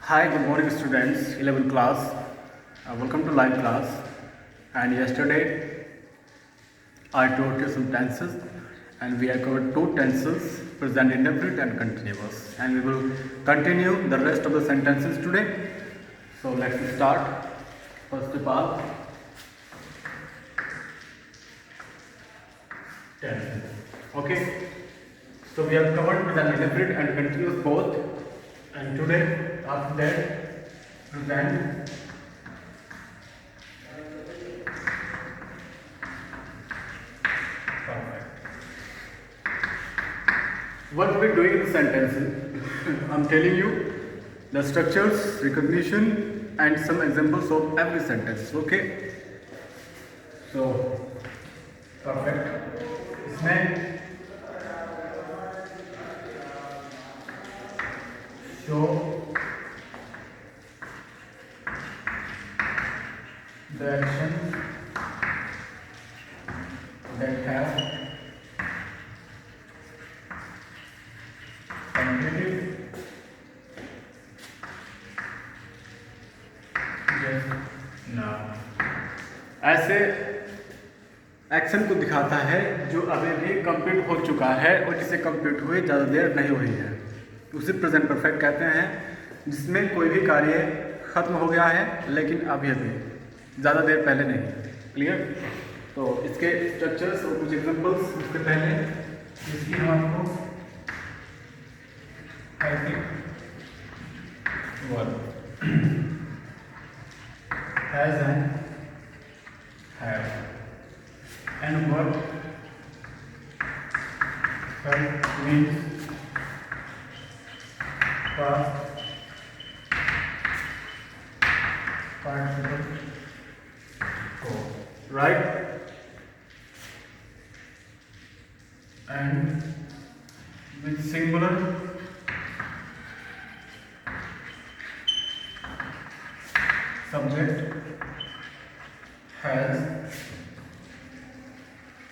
Hi, good morning students, 11th class. Welcome to live class. And yesterday I taught you some tenses and we have covered two tenses, present indefinite and continuous. And we will continue the rest of the sentences today. So let's start. First of all, tenses. Okay. So we have covered present indefinite and continuous both. And today, after that, present perfect. What we are doing in the sentences, I'm telling you the structures, recognition, and some examples of every sentence. Okay. So perfect. इसमें show the actions that have completed just now. ऐसे action को दिखाता है जो अभी भी complete हो चुका है और जिसे कंप्लीट हुए ज़्यादा देर नहीं हुई है, उसे प्रेजेंट परफेक्ट कहते हैं, जिसमें कोई भी कार्य खत्म हो गया है लेकिन अभी ज़्यादा देर पहले नहीं। क्लियर? तो इसके स्ट्रक्चर्स और कुछ एग्जांपल्स उसके पहले जिसकी हम आपको has and have and what means past participle form, right? And with singular subject has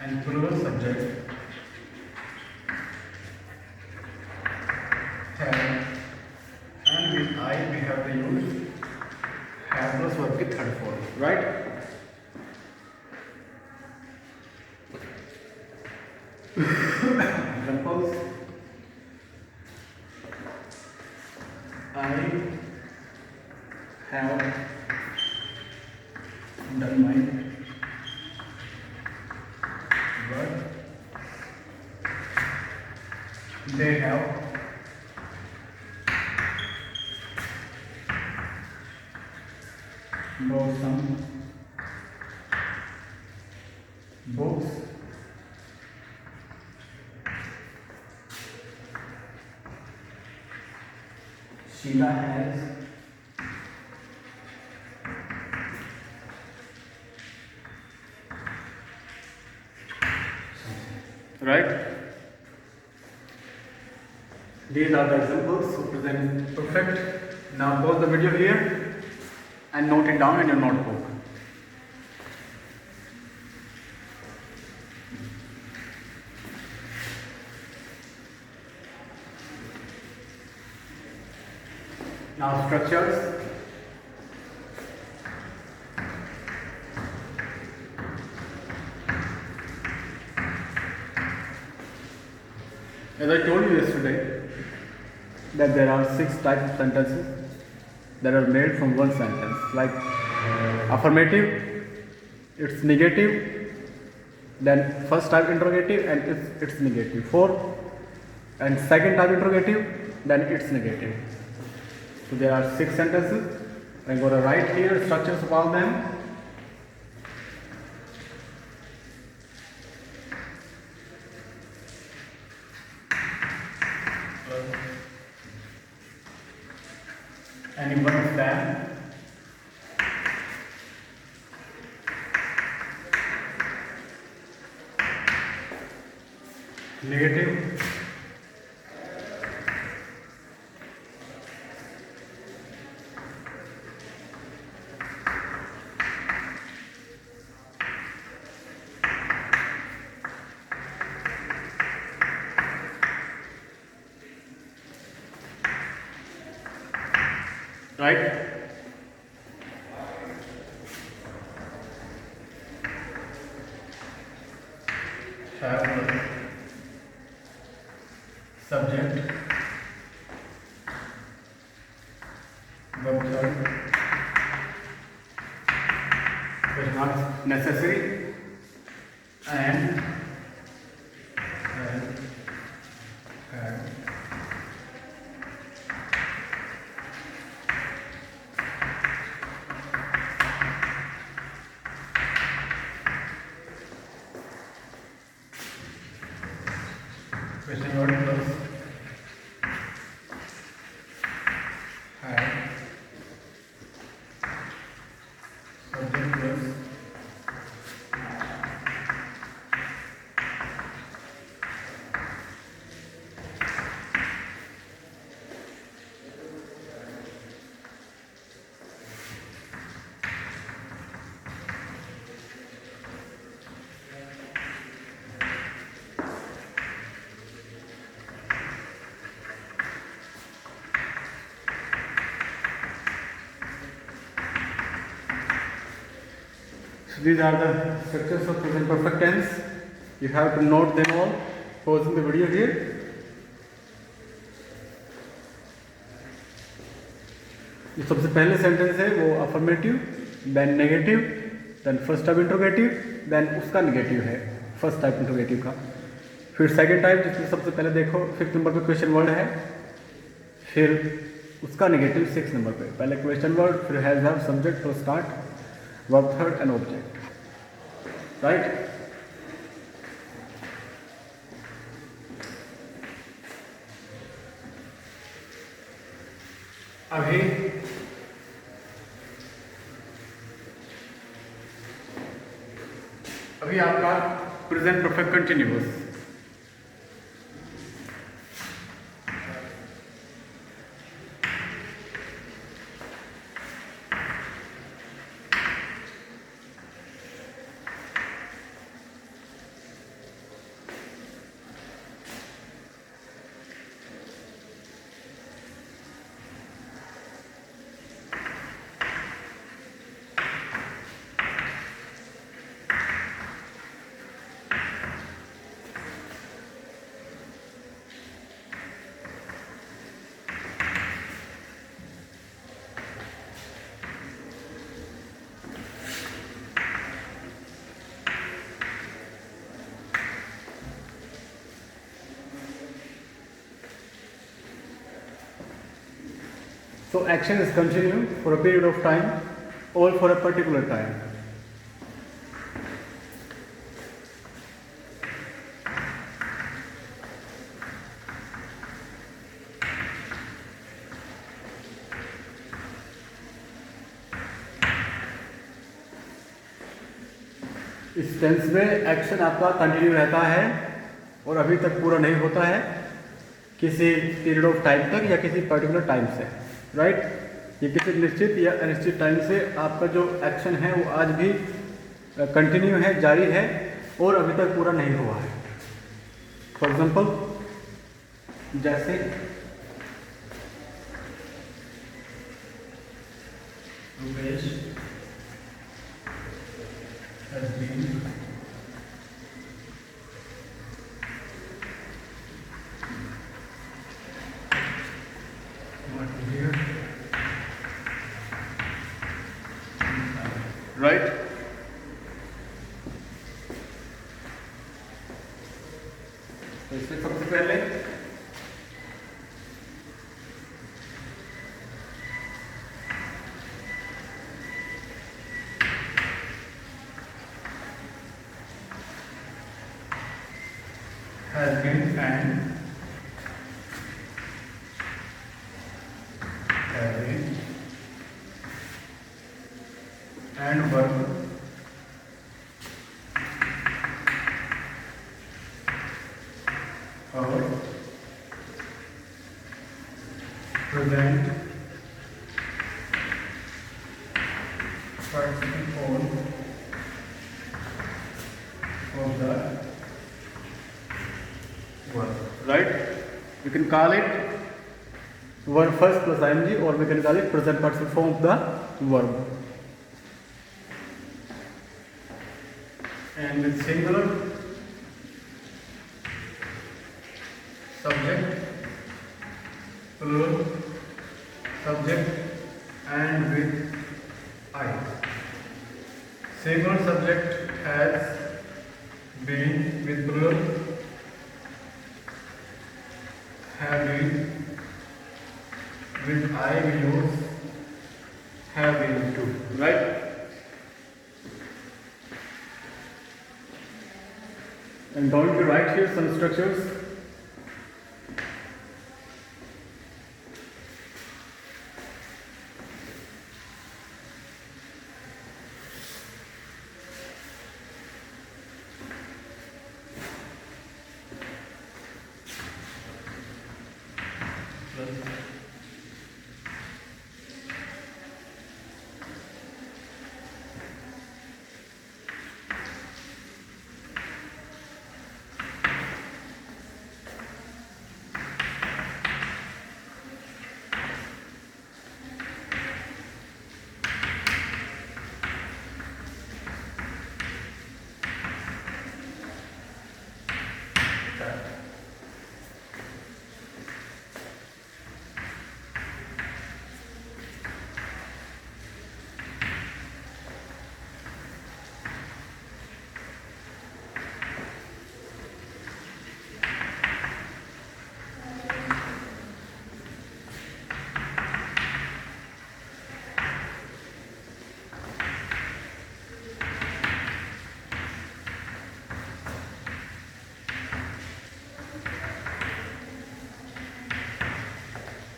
and plural subject have, and with I we have to use have plus verb की third form, right? Examples: I have done my they have bought some books. Sheila has right. These are the examples of present perfect. Now pause the video here and note it down in your notebook. Now structures. As I told you yesterday, that there are 6 types of sentences that are made from one sentence, like affirmative, it's negative, then first type interrogative and it's negative, 4, and second type interrogative, then it's negative. So there are 6 sentences. I'm going to write here structures of all them. Any one of them. Negative. right? Have subject, verb third, is not necessary, and have question word plus have subject plus So these are the structures of present perfect tense. You have to note them all. Pausing the video here. जो सबसे पहले sentence है वो affirmative, then negative, then first type interrogative, then उसका negative है first type interrogative का। फिर second type जिसमें सबसे पहले देखो 5th नंबर पे क्वेश्चन वर्ड है, फिर उसका नेगेटिव 6th नंबर पे। पहले क्वेश्चन वर्ड, फिर has have subject plus start, verb third and object, right? अभी आपका present perfect continuous. So action is continued for a period of time or for a particular time. इस tense में action आपका continue रहता है और अभी तक पूरा नहीं होता है किसी पीरियड ऑफ टाइम तक या किसी पर्टिकुलर टाइम से, राइट? ये किसी निश्चित या अनिश्चित टाइम से आपका जो एक्शन है वो आज भी कंटिन्यू है, जारी है और अभी तक पूरा नहीं हुआ है। फॉर एग्जाम्पल जैसे रुपेश has been right? तो इसमें सबसे पहले has been and have been and verb or present participle of the verb, right? You can call it verb first plus ing, or we can call it present participle form of the verb. And with singular, subject, plural, subject, and with I. Singular subject has been with plural, have been with I we use have been to, right? And don't you write here some structures?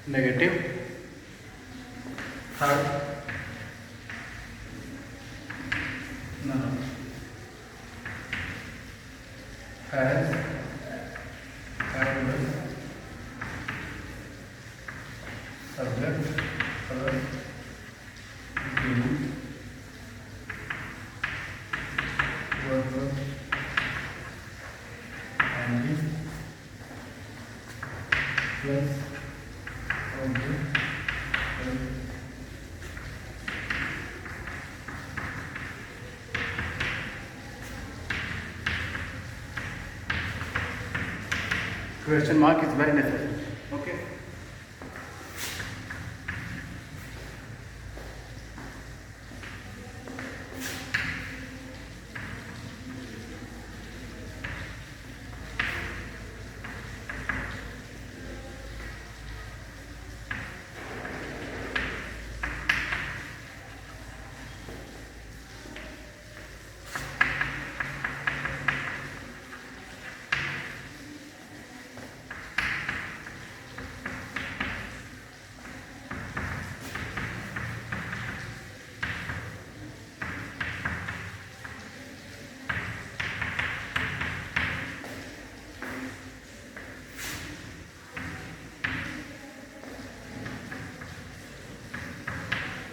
Negative. Third. None. Has. Has. Subject. Plus. Been. Verb. And. Plus. Question mark is very necessary. Okay.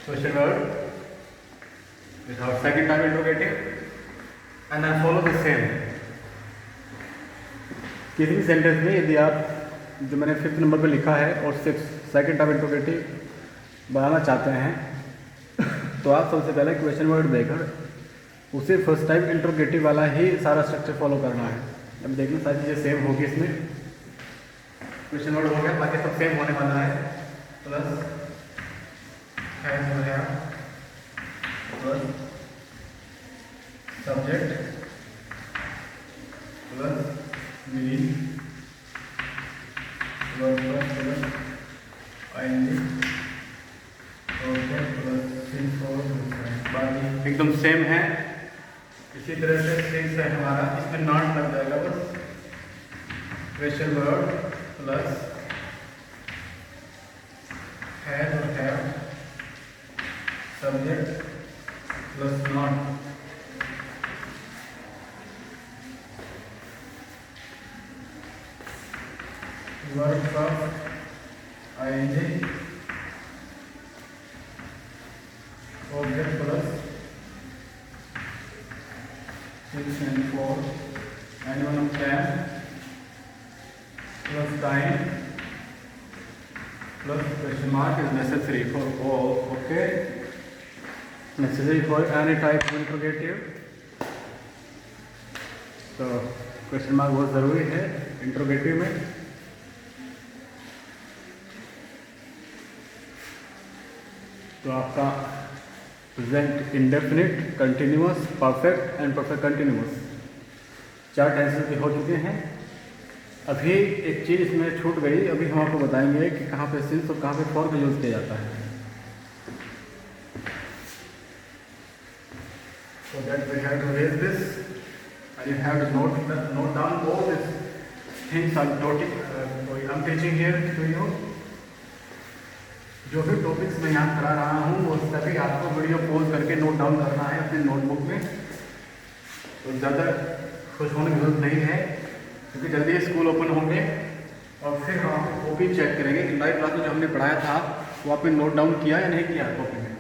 Question word is our second type interrogative, and I follow the same. किसी भी sentence में यदि आप जो मैंने 5th number पे लिखा है और 6th सेकंड टाइप इंट्रोगेटिव बनाना चाहते हैं तो आप सबसे पहले क्वेश्चन वर्ड देकर उसे फर्स्ट टाइप इंट्रोगेटिव वाला ही सारा स्ट्रक्चर फॉलो करना है। अब देखना सारी चीज़ें सेम होगी इसमें। क्वेश्चन वर्ड हो गया, बाकी सब सेम होने वाला है। प्लस has हो गया, plus subject plus been plus ING plus since और बाकी एकदम सेम है। इसी तरह से सिंस है हमारा, इसमें नॉट लग जाएगा बस। क्वेश्चन वर्ड प्लस हैज और have subject plus not verb of ing object plus 6 and 4 and 1 of them plus time plus question mark is necessary for all. Okay, necessary for any type of interrogative. तो question mark बहुत ज़रूरी है interrogative में. तो आपका present indefinite, continuous, perfect and perfect continuous 4 tenses भी हो चुके हैं. अभी एक चीज़ इसमें छूट गई, अभी हम आपको बताएंगे कि कहाँ पे सिंस और कहाँ पे फॉर का यूज़ किया जाता है. So that we have to raise this and you have to note down all these things I'm teaching here to you. जो भी टॉपिक्स मैं यहाँ करा रहा हूँ वो सभी आपको वीडियो पॉज करके नोट डाउन करना है अपने नोटबुक में. तो ज़्यादा खुश होने की जरूरत नहीं है क्योंकि जल्दी स्कूल ओपन होंगे और फिर हम आपको कॉपी चेक करेंगे कि लाइव क्लास में जो हमने पढ़ाया था वो आपने नोट डाउन किया या नहीं किया कॉपी में.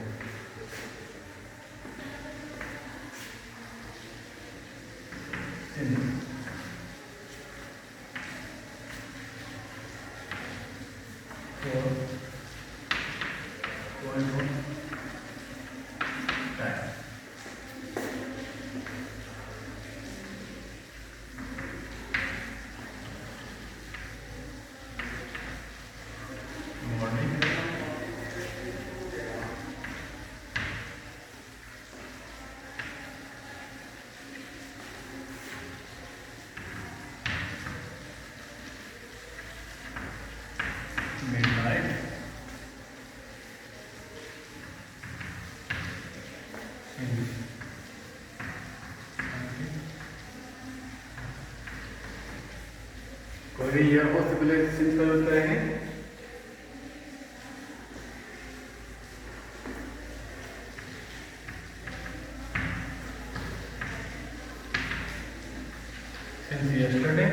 कोई भी ईयर हो उससे पहले सिंस का यूज करेंगे. Since yesterday.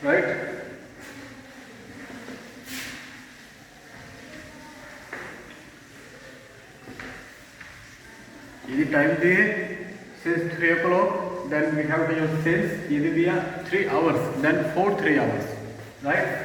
Right? यदि टाइम दिए since 3 o'clock, then we have to use since. यदि दिया 3 hours, then for 3 hours, right?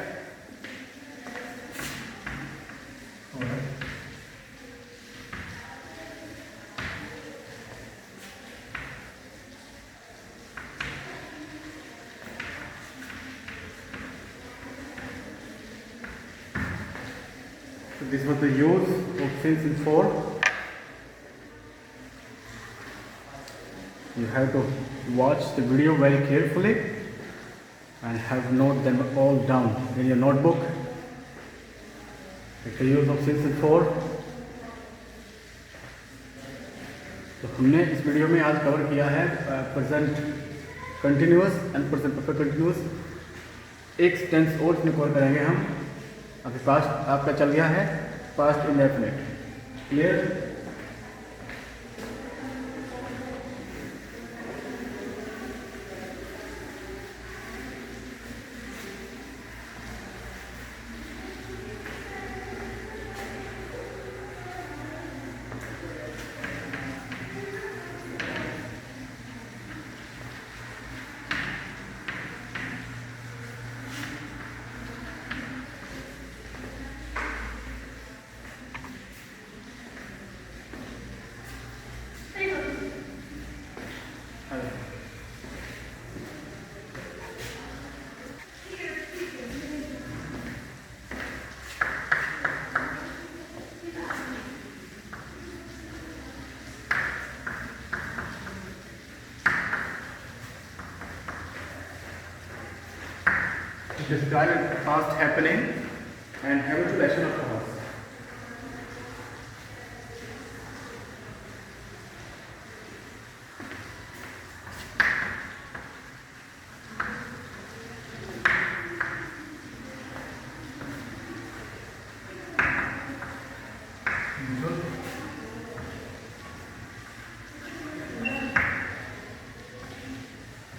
So this was the use of since and for. You have to watch the video very carefully and have note them all down in your notebook. The use of since and for. तो हमने इस video में आज cover किया है present continuous and present perfect continuous. एक tense और इसमें कवर करेंगे हम. अभी पास्ट आपका चल गया है, past indefinite. Clear? describe a past happening and habitual action of the horse.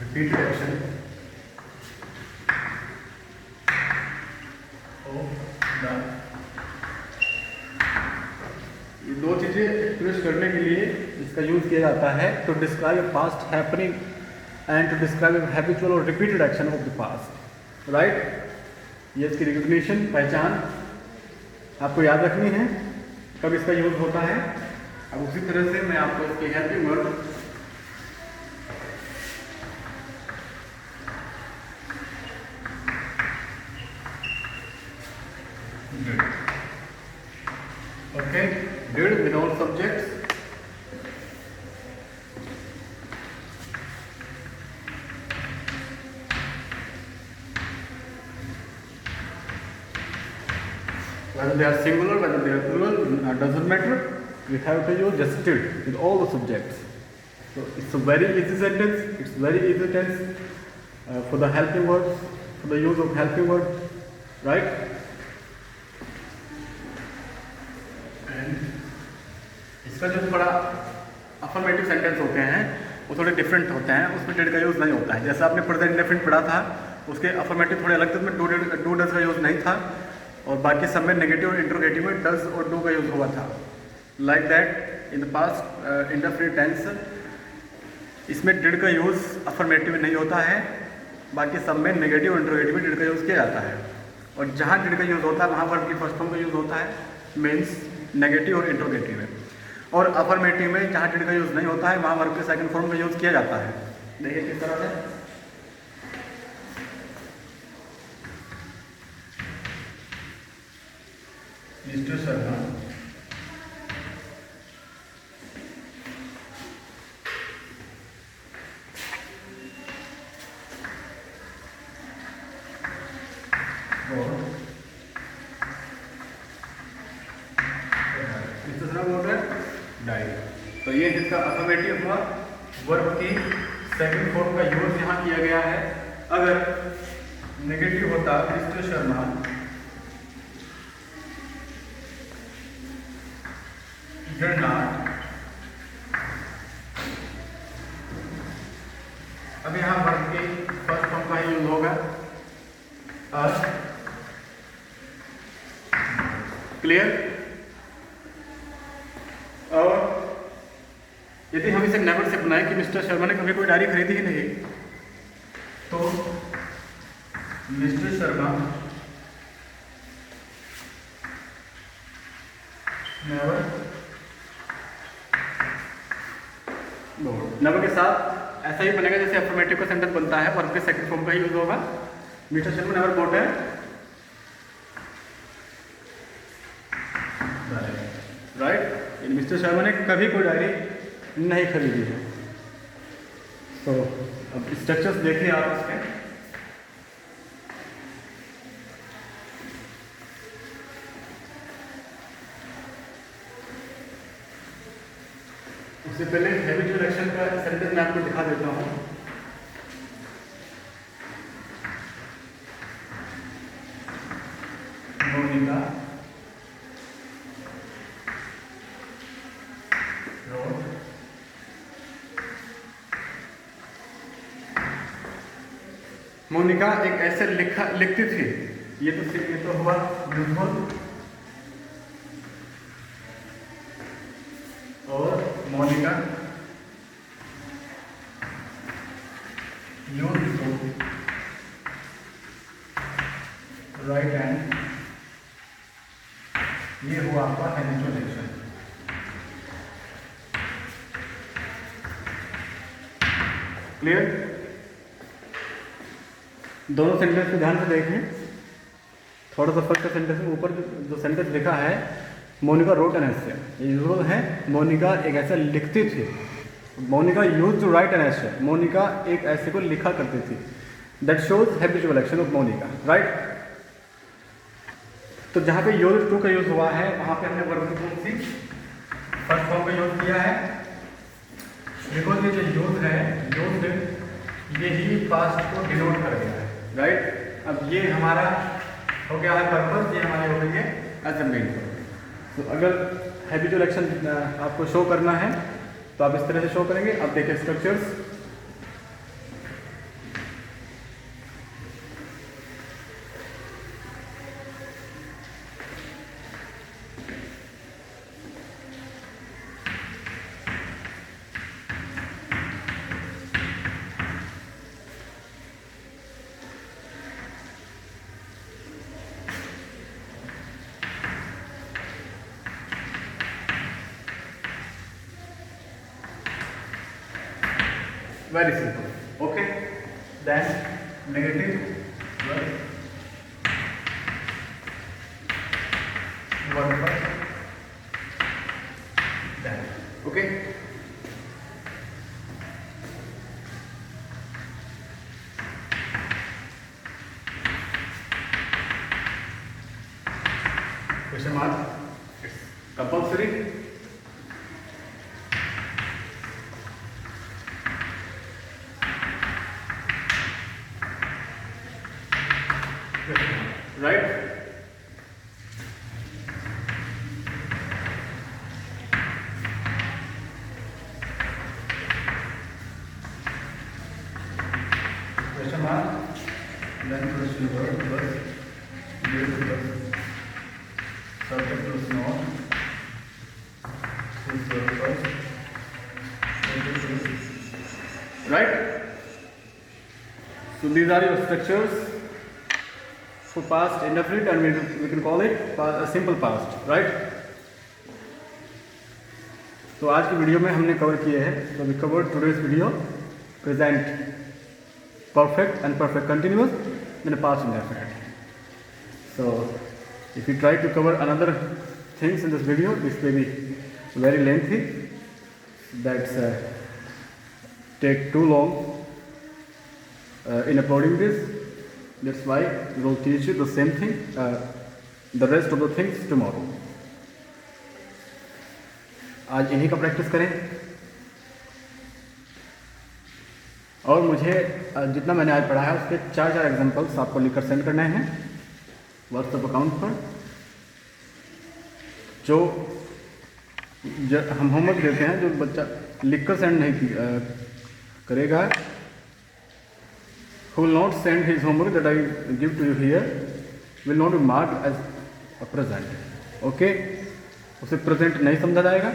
Repeated action of the, ये दो चीज़ें एक्सप्रेस करने के लिए इसका यूज किया जाता है to describe a past happening and to describe a habitual और repeated action of the past, right. ये इसकी रिकग्निशन, पहचान आपको याद रखनी है कब इसका यूज होता है। अब उसी तरह से मैं आपको इसके helping word okay, did without subjects, whether they are singular, whether they are plural, doesn't matter. We have to use just did with all the subjects. So it's a very easy sentence. It's very easy tense for the helping words, for the use of helping words, right? इसका जो थोड़ा affirmative sentence होते हैं वो थोड़े different होते हैं, उसमें डिड का यूज़ नहीं होता है। जैसे आपने प्रेजेंट इंडेफिनिट पढ़ा था, उसके अफर्मेटिव थोड़े अलग थे, उसमें डू डज का यूज़ नहीं था, और बाकी सब में नेगेटिव और इंट्रोगेटिव में डज और डू का यूज़ हुआ था। Like that in the past indefinite tense इसमें डिड का यूज़ अफर्मेटिव में नहीं होता है, बाकी सब में नेगेटिव और इंट्रोगेटिव में डिड का यूज़ किया जाता है। और जहाँ डिड का यूज़ होता है वहाँ वर्ब की फर्स्ट फॉर्म का यूज़ होता है, मीन्स नेगेटिव और इंट्रोगेटिव में। और अफर्मेटिव में जहाँ डिड का यूज़ नहीं होता है वहाँ वर्ब के सेकंड फॉर्म का यूज़ किया जाता है। देखिए किस तरह से, मिस्टर शर्मा डायरी। तो ये जिसका अफर्मेटिव हुआ, वर्ब की सेकंड फॉर्म का यूज यहाँ किया गया है। अगर नेगेटिव होता मिस्टर शर्मा डिड नॉट, अब यहाँ वर्ब की फर्स्ट फॉर्म का यूज होगा क्लियर। और यदि हम इसे नेवर से बनाएं कि मिस्टर शर्मा ने कभी कोई डायरी खरीदी ही नहीं, तो मिस्टर शर्मा नेवर, नेवर के साथ ऐसा ही बनेगा जैसे अफर्मेटिव का सेंटेंस बनता है, वर्ब के सेकंड फॉर्म का यूज होगा। मिस्टर शर्मा नेवर बॉट है, राइट। मिस्टर शर्मा ने कभी कोई डायरी नहीं खरीदी है। तो अब स्ट्रक्चर्स देखिए आप इसके। उससे पहले हैबिचुअल एक्शन का सेंटेंस मैं आपको दिखा देता हूँ। मोनिका मोनिका एक ऐसे लिखती थी, ये तो हुआ यूजफुल, और मोनिका यूजफुल राइट हैंड, ये हुआ आपका हैबिचुअल एक्शन। क्लियर। दोनों सेंटेंस को ध्यान से देखें, थोड़ा सा फर्स्ट का सेंटेंस में ऊपर जो सेंटेंस लिखा है मोनिका रोट एन एसे, ये यूजुअल है। मोनिका एक ऐसा लिखती थी, Monica use to write an essay, Monica एक ऐसे को लिखा करती थी। That shows habitual action of Monica, right. तो जहाँ पे यूज टू का यूज हुआ है वहाँ पे हमने वर्ब कौन सी फर्स्ट फॉर्म का यूज किया है, बिकॉज ये जो यूज है यूज ये ही पास्ट को डिनोट कर गया है, राइट। अब ये हमारा हो गया है पर्पस, ये हमारी हो गई है एज ए मेन पर्पस। तो अगर हैबिचुअल एक्शन आपको शो करना है तो आप इस तरह से शो करेंगे। अब देखिए structures, very simple, okay. Then negative plus one first, then okay. Question mark, it's compulsory. Right? Question mark, then plus verb plus due plus subject plus noun plus verb plus right? So these are your structures for past indefinite and we can call it a simple past, right? तो आज की video में हमने cover किए हैं, तो we cover today's video present perfect and perfect continuous in past indefinite. So if you try to cover another things in this video, this may be very lengthy, that's take too long in uploading this. That's why we will teach you the same thing, the rest of the things tomorrow. आज इन्हीं का practice करें और मुझे जितना मैंने आज पढ़ा है उसके 4 एग्जांपल्स आपको लिखकर सेंड करने हैं व्हाट्सएप अकाउंट पर. जो हम होमवर्क देते हैं, जो बच्चा लिखकर सेंड नहीं करेगा, who will not send his homework that I give to you here will not be marked as a present. Okay? उसे प्रेजेंट नहीं समझा जाएगा,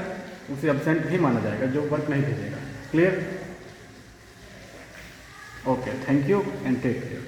उसे एब्सेंट ही माना जाएगा जो वर्क नहीं भेजेगा. Clear? Okay, thank you and take care.